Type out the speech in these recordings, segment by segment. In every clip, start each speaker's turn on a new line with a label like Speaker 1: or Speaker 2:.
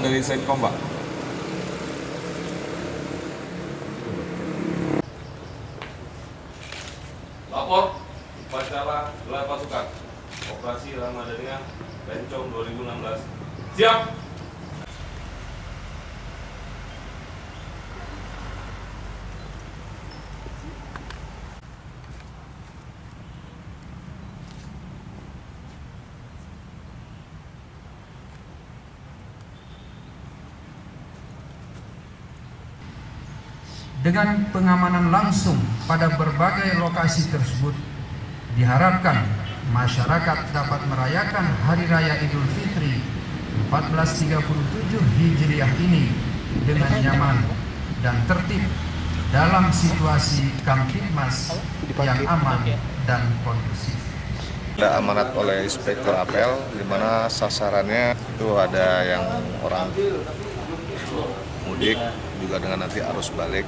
Speaker 1: dari Senkom, Pak. Lapor upacara gelar pasukan Operasi Ramadhania Bencong 2016. Siap.
Speaker 2: Dengan pengamanan langsung pada berbagai lokasi tersebut, diharapkan masyarakat dapat merayakan Hari Raya Idul Fitri 1437 Hijriah ini dengan nyaman dan tertib dalam situasi Kamtibmas yang aman dan kondusif.
Speaker 3: Ada amanat oleh Inspektur Apel, di mana sasarannya itu ada yang orang mudik juga dengan nanti arus balik,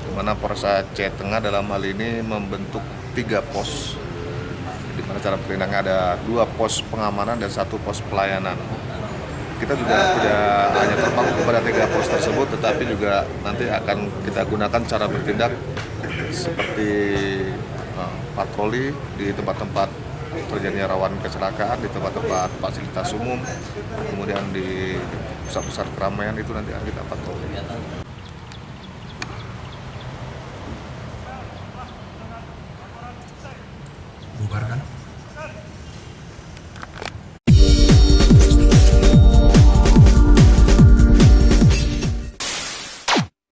Speaker 3: di mana Polres Aceh Tengah dalam hal ini membentuk 3 pos, di mana cara bertindaknya ada 2 pos pengamanan dan 1 pos pelayanan. Kita juga tidak hanya terpaku kepada 3 pos tersebut, tetapi juga nanti akan kita gunakan cara bertindak seperti patroli di tempat-tempat terjadinya rawan kecelakaan, di tempat-tempat fasilitas umum, kemudian di pusat-pusat keramaian itu nanti akan kita patroli.
Speaker 2: Bubarkan.